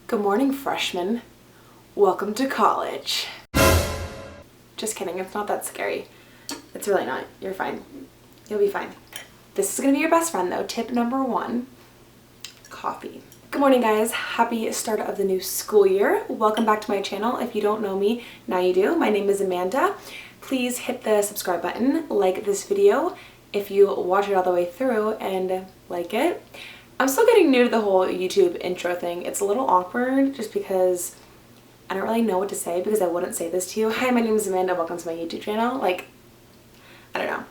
Good morning, freshmen. Welcome to college. Just kidding, it's not that scary. It's really not. You're fine. You'll be fine. This is gonna be your best friend though. Tip number 1, coffee. Good morning, guys. Happy start of the new school year. Welcome back to my channel. If you don't know me, now you do. My name is Amanda. Please hit the subscribe button, like this video if you watch it all the way through and like it. I'm still getting new to the whole YouTube intro thing. It's a little awkward just because I don't really know what to say because I wouldn't say this to you. Hi, my name is Amanda. Welcome to my YouTube channel. Like, I don't know.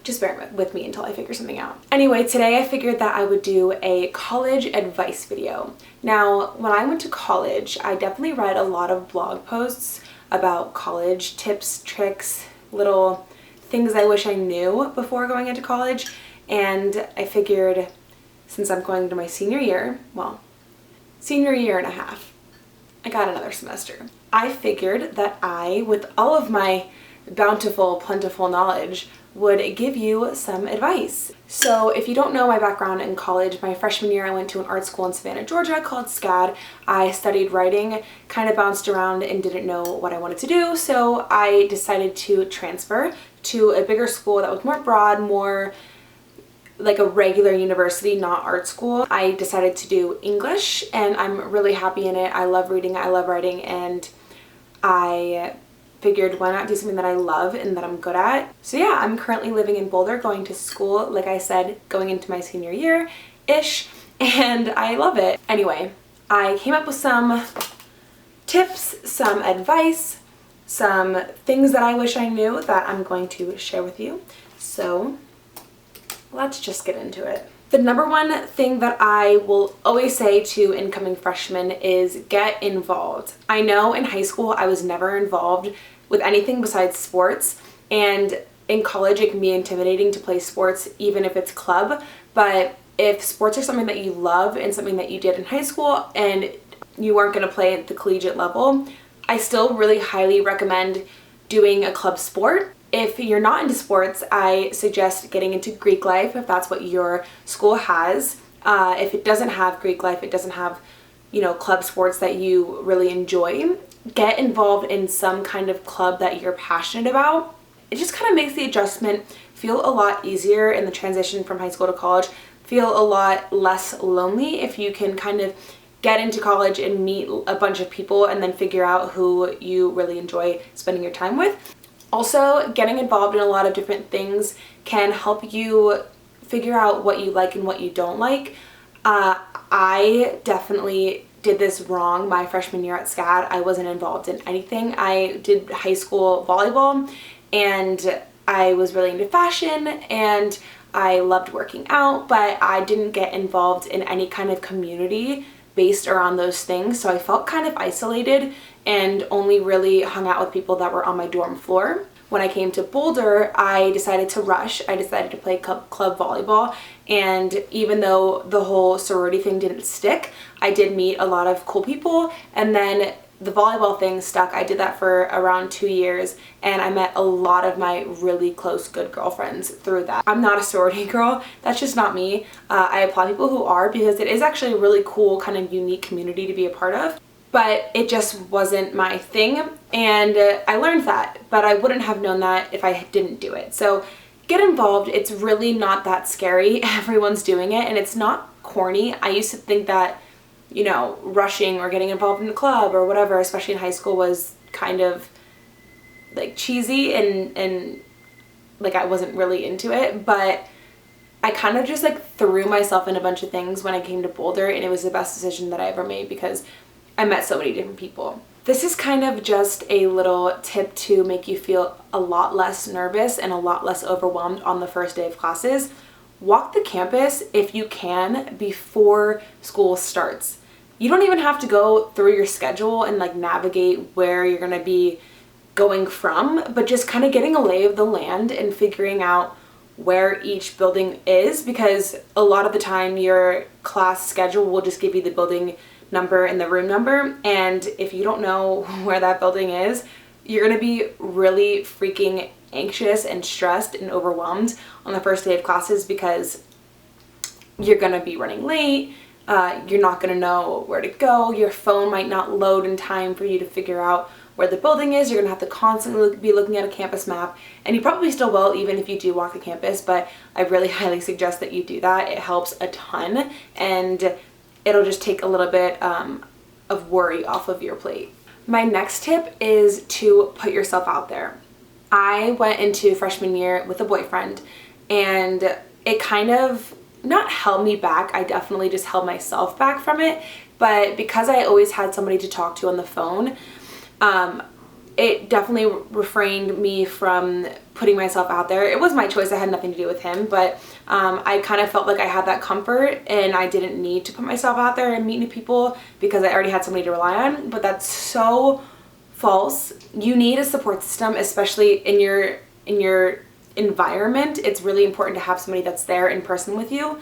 Just bear with me until I figure something out. Anyway, today I figured that I would do a college advice video. Now, when I went to college, I definitely read a lot of blog posts about college tips, tricks, little things I wish I knew before going into college. And I figured, since I'm going to my senior year, well, senior year and a half, I got another semester. I figured that I, with all of my bountiful, plentiful knowledge, would give you some advice. So if you don't know my background in college, my freshman year I went to an art school in Savannah, Georgia called SCAD. I studied writing, kind of bounced around and didn't know what I wanted to do, so I decided to transfer to a bigger school that was more broad, more like a regular university, not art school. I decided to do English and I'm really happy in it. I love reading, I love writing, and I figured why not do something that I love and that I'm good at. So yeah, I'm currently living in Boulder, going to school, like I said, going into my senior year-ish, and I love it. Anyway, I came up with some tips, some advice, some things that I wish I knew that I'm going to share with you. So let's just get into it. The number one thing that I will always say to incoming freshmen is get involved. I know in high school I was never involved with anything besides sports, and in college it can be intimidating to play sports even if it's club, but if sports are something that you love and something that you did in high school and you weren't going to play at the collegiate level, I still really highly recommend doing a club sport. If you're not into sports, I suggest getting into Greek life if that's what your school has. If it doesn't have Greek life, it doesn't have, club sports that you really enjoy, get involved in some kind of club that you're passionate about. It just kind of makes the adjustment feel a lot easier in the transition from high school to college, feel a lot less lonely if you can kind of get into college and meet a bunch of people and then figure out who you really enjoy spending your time with. Also, getting involved in a lot of different things can help you figure out what you like and what you don't like. I definitely did this wrong my freshman year at SCAD. I wasn't involved in anything. I did high school volleyball and I was really into fashion and I loved working out, but I didn't get involved in any kind of community based around those things. So I felt kind of isolated and only really hung out with people that were on my dorm floor. When I came to Boulder, I decided to rush. I decided to play club volleyball, and even though the whole sorority thing didn't stick, I did meet a lot of cool people, and then the volleyball thing stuck. I did that for around 2 years, and I met a lot of my really close good girlfriends through that. I'm not a sorority girl. That's just not me. I applaud people who are, because it is actually a really cool kind of unique community to be a part of. But it just wasn't my thing, and I learned that, but I wouldn't have known that if I didn't do it. So get involved. It's really not that scary. Everyone's doing it, and it's not corny. I used to think that, rushing or getting involved in a club or whatever, especially in high school, was kind of like cheesy and like I wasn't really into it, but I kind of just like threw myself in a bunch of things when I came to Boulder, and it was the best decision that I ever made because I met so many different people. This is kind of just a little tip to make you feel a lot less nervous and a lot less overwhelmed on the first day of classes. Walk the campus if you can before school starts. You don't even have to go through your schedule and like navigate where you're going to be going from, but just kind of getting a lay of the land and figuring out where each building is, because a lot of the time your class schedule will just give you the building number and the room number, and if you don't know where that building is, you're gonna be really freaking anxious and stressed and overwhelmed on the first day of classes because you're gonna be running late, You're not going to know where to go. Your phone might not load in time for you to figure out where the building is. You're going to have to constantly be looking at a campus map, and you probably still will even if you do walk the campus, but I really highly suggest that you do that. It helps a ton, and it'll just take a little bit of worry off of your plate. My next tip is to put yourself out there. I went into freshman year with a boyfriend, and it kind of not held me back. I definitely just held myself back from it, but because I always had somebody to talk to on the phone, it definitely refrained me from putting myself out there. It was my choice. I had nothing to do with him, but I kind of felt like I had that comfort and I didn't need to put myself out there and meet new people because I already had somebody to rely on. But that's so false. You need a support system, especially in your environment. It's really important to have somebody that's there in person with you.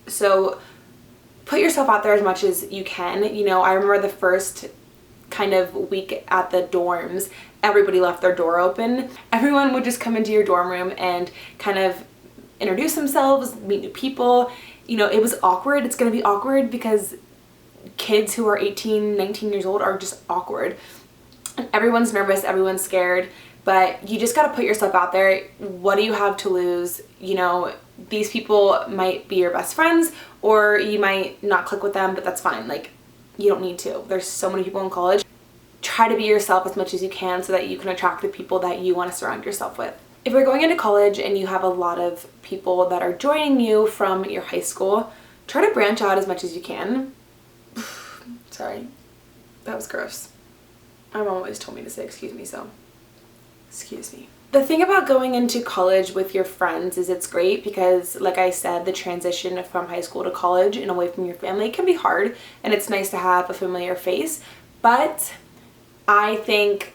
So put yourself out there as much as you can. You know, I remember the first kind of week at the dorms, everybody left their door open. Everyone would just come into your dorm room and kind of introduce themselves, meet new people. You know, it was awkward. It's going to be awkward because kids who are 18, 19 years old are just awkward. Everyone's nervous, everyone's scared, but you just got to put yourself out there. What do you have to lose? You know, these people might be your best friends, or you might not click with them, but that's fine. Like, you don't need to. There's so many people in college. Try to be yourself as much as you can so that you can attract the people that you want to surround yourself with. If you're going into college and you have a lot of people that are joining you from your high school, try to branch out as much as you can. Sorry, that was gross. My mom always told me to say excuse me, so excuse me. The thing about going into college with your friends is it's great because, like I said, the transition from high school to college and away from your family can be hard, and it's nice to have a familiar face. But I think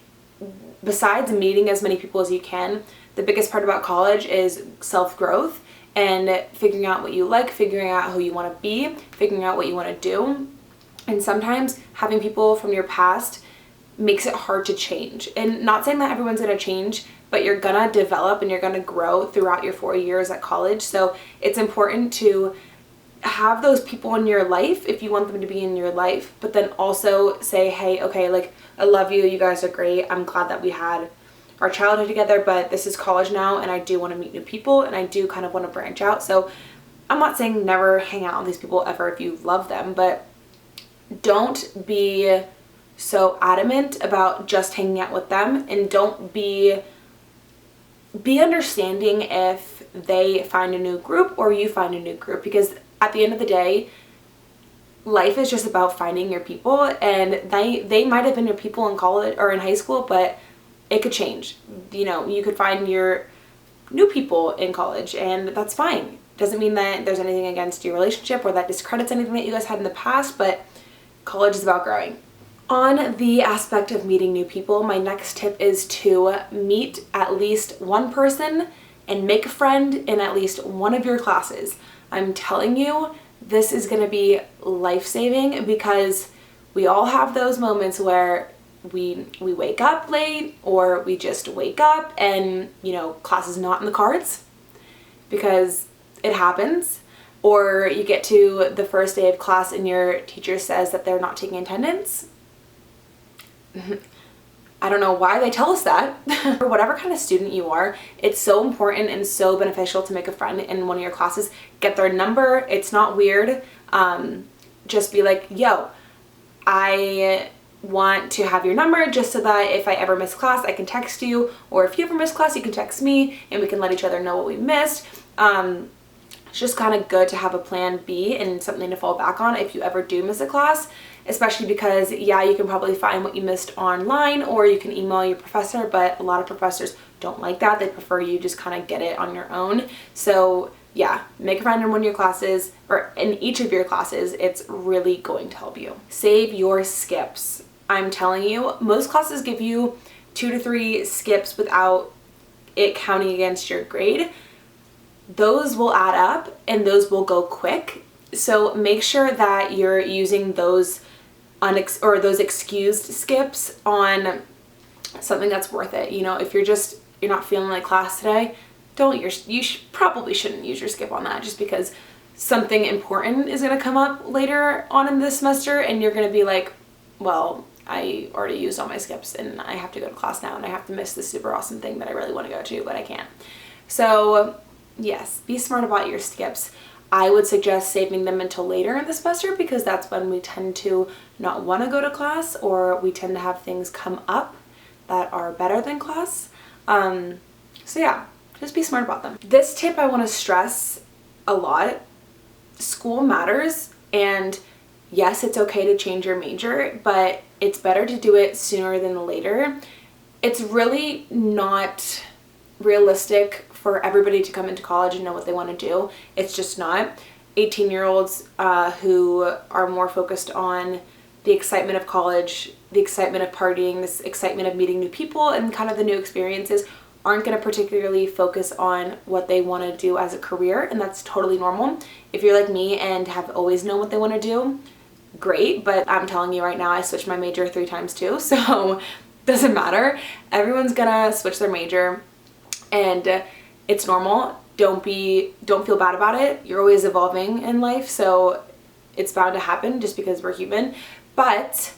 besides meeting as many people as you can, the biggest part about college is self-growth and figuring out what you like, figuring out who you want to be, figuring out what you want to do. And sometimes having people from your past makes it hard to change. And not saying that everyone's going to change, but you're gonna develop and you're gonna grow throughout your 4 years at college. So it's important to have those people in your life if you want them to be in your life, but then also say, hey, okay, like, I love you, you guys are great, I'm glad that we had our childhood together, but this is college now and I do want to meet new people and I do kind of want to branch out. So I'm not saying never hang out with these people ever if you love them, but don't be so adamant about just hanging out with them, and don't be understanding if they find a new group or you find a new group, because at the end of the day, life is just about finding your people, and they might have been your people in college or in high school, but it could change. You know, you could find your new people in college, and that's fine. Doesn't mean that there's anything against your relationship or that discredits anything that you guys had in the past, but college is about growing. On the aspect of meeting new people, my next tip is to meet at least one person and make a friend in at least one of your classes. I'm telling you, this is going to be life-saving, because we all have those moments where we wake up late, or we just wake up and, you know, class is not in the cards, because it happens. Or you get to the first day of class and your teacher says that they're not taking attendance. I don't know why they tell us that. For whatever kind of student you are, it's so important and so beneficial to make a friend in one of your classes. Get their number. It's not weird. Just be like, yo, I want to have your number just so that if I ever miss class, I can text you, or if you ever miss class, you can text me and we can let each other know what we missed. It's just kind of good to have a plan B and something to fall back on if you ever do miss a class, especially because, yeah, you can probably find what you missed online, or you can email your professor, but a lot of professors don't like that. They prefer you just kind of get it on your own. So yeah, make a friend in one of your classes, or in each of your classes. It's really going to help you. Save your skips. I'm telling you, most classes give you 2 to 3 skips without it counting against your grade. Those will add up and those will go quick. So make sure that you're using those those excused skips on something that's worth it. You know, if you're not feeling like class today, probably shouldn't use your skip on that, just because something important is going to come up later on in this semester and you're going to be like, well, I already used all my skips and I have to go to class now and I have to miss this super awesome thing that I really want to go to, but I can't. So yes, be smart about your skips. I would suggest saving them until later in the semester because that's when we tend to not want to go to class, or we tend to have things come up that are better than class. So yeah, just be smart about them. This tip I want to stress a lot. School matters, and yes, it's okay to change your major, but it's better to do it sooner than later. It's really not realistic for everybody to come into college and know what they want to do. It's just not. 18-year-olds who are more focused on the excitement of college, the excitement of partying, this excitement of meeting new people and kind of the new experiences aren't going to particularly focus on what they want to do as a career, and that's totally normal. If you're like me and have always known what they want to do, great, but I'm telling you right now, I switched my major 3 times too, so doesn't matter. Everyone's gonna switch their major, and it's normal. Don't feel bad about it. You're always evolving in life, so it's bound to happen just because we're human. But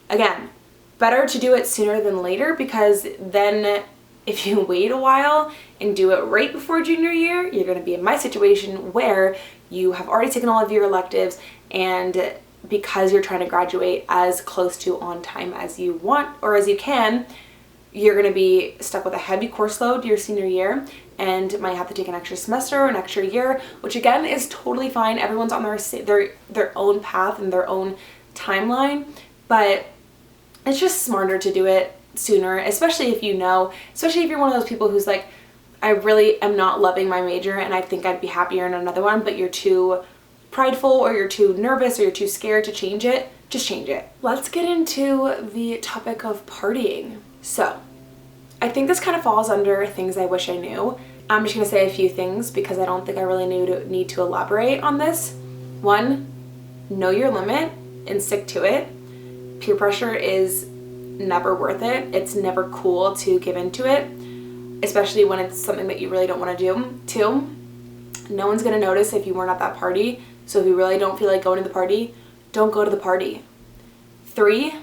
again, better to do it sooner than later, because then if you wait a while and do it right before junior year, you're going to be in my situation where you have already taken all of your electives, and because you're trying to graduate as close to on time as you want or as you can, you're going to be stuck with a heavy course load your senior year and might have to take an extra semester or an extra year, which again is totally fine. Everyone's on their own path and their own timeline, but it's just smarter to do it sooner, especially if you're one of those people who's like, I really am not loving my major and I think I'd be happier in another one, but you're too prideful or you're too nervous or you're too scared to change it. Just change it. Let's get into the topic of partying. So I think this kind of falls under things I wish I knew. I'm just gonna say a few things because I don't think I really need to elaborate on this. 1, know your limit and stick to it. Peer pressure is never worth it. It's never cool to give into it, especially when it's something that you really don't want to do. 2, no one's gonna notice if you weren't at that party, so if you really don't feel like going to the party, don't go to the party. 3,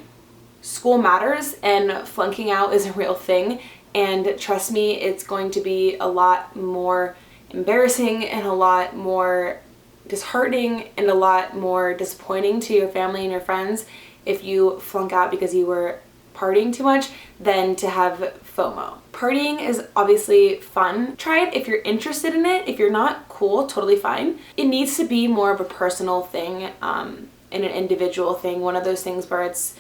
school matters and flunking out is a real thing, and trust me, it's going to be a lot more embarrassing and a lot more disheartening and a lot more disappointing to your family and your friends if you flunk out because you were partying too much than to have FOMO. Partying is obviously fun. Try it if you're interested in it. If you're not, cool, totally fine. It needs to be more of a personal thing and an individual thing. One of those things where it's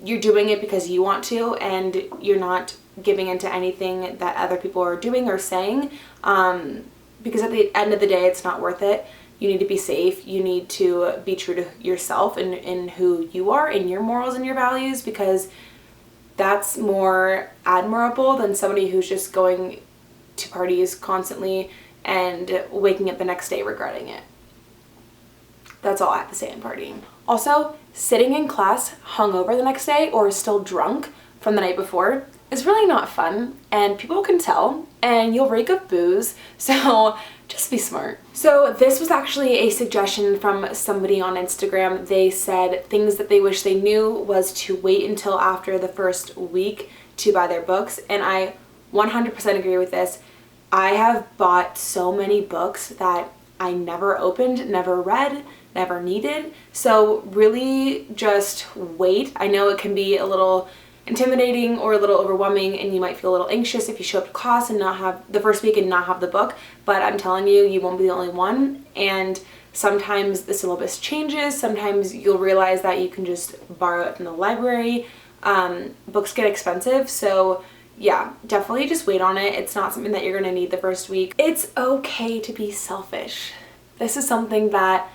you're doing it because you want to and you're not giving into anything that other people are doing or saying, because at the end of the day, it's not worth it. You need to be safe. You need to be true to yourself and who you are and your morals and your values, because that's more admirable than somebody who's just going to parties constantly and waking up the next day regretting it. That's all I have to say on partying. Also, sitting in class hungover the next day or still drunk from the night before is really not fun, and people can tell, and you'll rake up booze, so just be smart. So this was actually a suggestion from somebody on Instagram. They said things that they wish they knew was to wait until after the first week to buy their books, and I 100% agree with this. I have bought so many books that I never opened, never read, never needed, so really just wait. I know it can be a little intimidating or a little overwhelming, and you might feel a little anxious if you show up to class and not have the first week and not have the book, but I'm telling you, you won't be the only one. And sometimes the syllabus changes. Sometimes you'll realize that you can just borrow it from the library. Books get expensive, so yeah, definitely just wait on it. It's not something that you're gonna need the first week. It's okay to be selfish. This is something that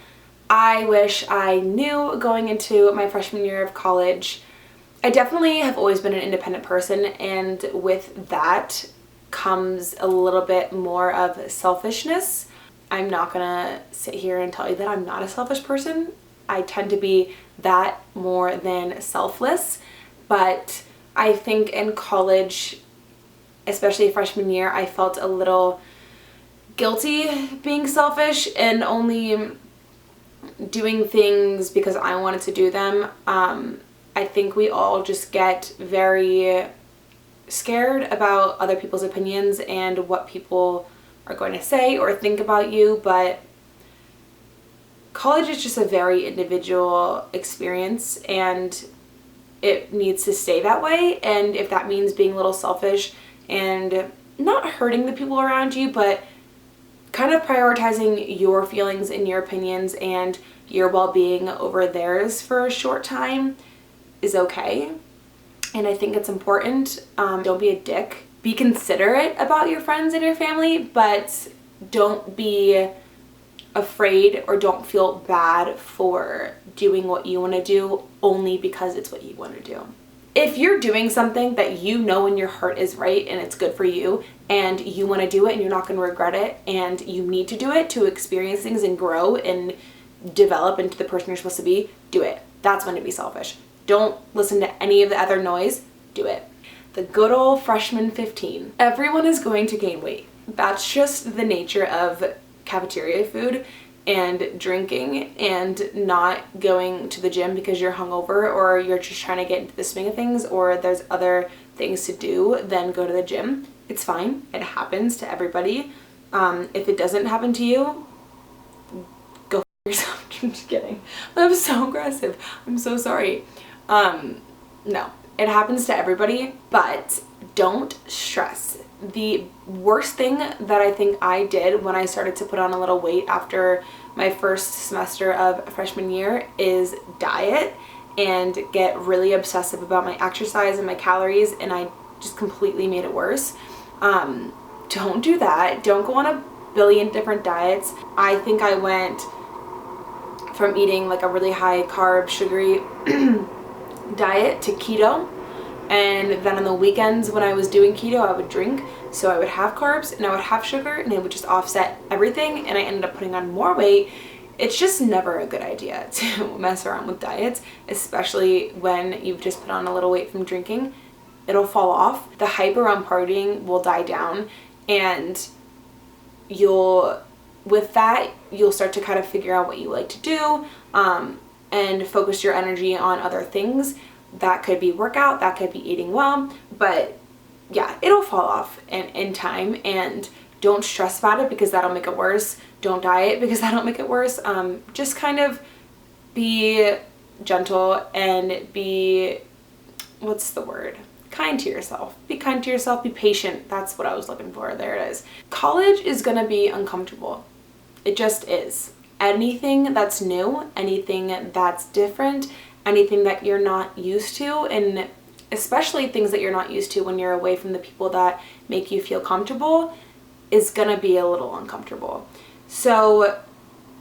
I wish I knew going into my freshman year of college. I definitely have always been an independent person, and with that comes a little bit more of selfishness. I'm not gonna sit here and tell you that I'm not a selfish person. I tend to be that more than selfless, but I think in college, especially freshman year, I felt a little guilty being selfish and only doing things because I wanted to do them. I think we all just get very scared about other people's opinions and what people are going to say or think about you, but college is just a very individual experience and it needs to stay that way. And if that means being a little selfish and not hurting the people around you, but kind of prioritizing your feelings and your opinions and your well-being over theirs for a short time is okay. And I think it's important. Don't be a dick. Be considerate about your friends and your family, but don't be afraid or don't feel bad for doing what you want to do only because it's what you want to do. If you're doing something that you know in your heart is right and it's good for you and you want to do it and you're not going to regret it and you need to do it to experience things and grow and develop into the person you're supposed to be, do it. That's when to be selfish. Don't listen to any of the other noise. Do it. The good old freshman 15. Everyone is going to gain weight. That's just the nature of cafeteria food and drinking and not going to the gym because you're hungover or you're just trying to get into the swing of things or there's other things to do than go to the gym. It's fine. It happens to everybody. If it doesn't happen to you, go f yourself. I'm just kidding. I'm so aggressive. I'm so sorry. No, it happens to everybody, but don't stress. The worst thing that I think I did when I started to put on a little weight after my first semester of freshman year is diet and get really obsessive about my exercise and my calories, and I just completely made it worse. Don't do that. Don't go on a billion different diets. I think I went from eating like a really high carb, sugary diet to keto. And then on the weekends when I was doing keto, I would drink. So I would have carbs and I would have sugar and it would just offset everything. And I ended up putting on more weight. It's just never a good idea to mess around with diets, especially when you've just put on a little weight from drinking. It'll fall off. The hype around partying will die down. And with that, you'll start to kind of figure out what you like to do and focus your energy on other things. That could be workout, that could be eating well, but yeah, it'll fall off in time, and don't stress about it because that'll make it worse. Don't diet because that'll make it worse. Just kind of be gentle and be, what's the word? Kind to yourself. Be kind to yourself, be patient. That's what I was looking for. There it is. College is gonna be uncomfortable. It just is. Anything that's new, anything that's different, anything that you're not used to, and especially things that you're not used to when you're away from the people that make you feel comfortable, is gonna be a little uncomfortable. So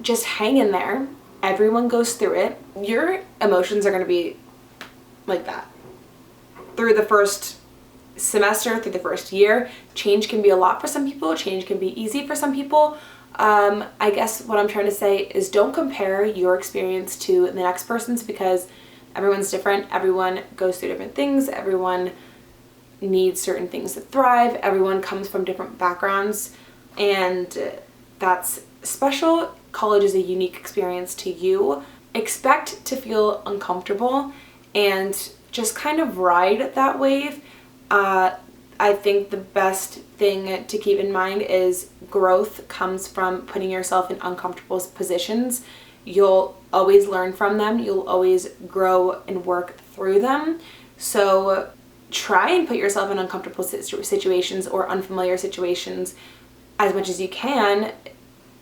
just hang in there. Everyone goes through it. Your emotions are gonna be like that through the first semester, through the first year. Change can be a lot for some people. Change can be easy for some people. I guess what I'm trying to say is don't compare your experience to the next person's because everyone's different. Everyone goes through different things. Everyone needs certain things to thrive. Everyone comes from different backgrounds, and that's special. College is a unique experience to you. Expect to feel uncomfortable and just kind of ride that wave. I think the best thing to keep in mind is growth comes from putting yourself in uncomfortable positions. You'll always learn from them. You'll always grow and work through them. So try and put yourself in uncomfortable situations or unfamiliar situations as much as you can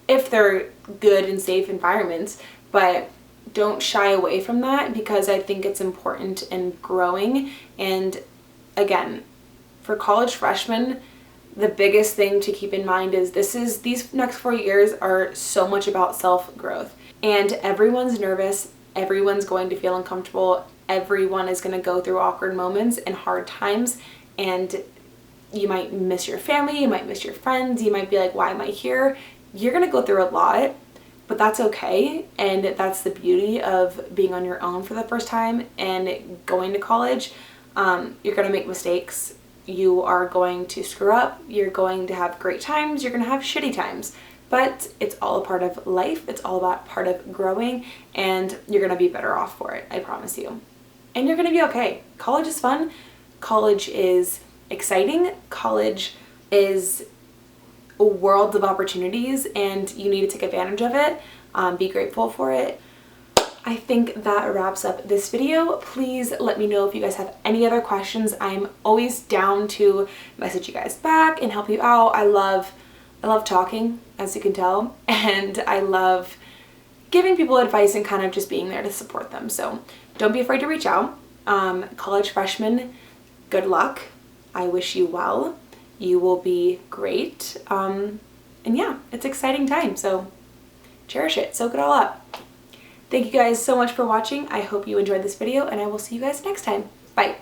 if they're good and safe environments, but don't shy away from that because I think it's important in growing. And again, for college freshmen, the biggest thing to keep in mind is these next 4 years are so much about self-growth. And everyone's nervous, everyone's going to feel uncomfortable, everyone is going to go through awkward moments and hard times, and you might miss your family, you might miss your friends, you might be like, why am I here? You're going to go through a lot, but that's okay, and that's the beauty of being on your own for the first time and going to college. You're going to make mistakes. You are going to screw up, you're going to have great times, you're going to have shitty times, but it's all a part of life. It's all about part of growing, and you're going to be better off for it, I promise you. And you're going to be okay. College is fun. College is exciting. College is a world of opportunities, and you need to take advantage of it. Be grateful for it. I think that wraps up this video. Please let me know if you guys have any other questions. I'm always down to message you guys back and help you out. I love talking, as you can tell, and I love giving people advice and kind of just being there to support them. So don't be afraid to reach out. College freshmen, good luck. I wish you well. You will be great. And yeah, it's exciting time, so cherish it, soak it all up. Thank you guys so much for watching. I hope you enjoyed this video, and I will see you guys next time. Bye.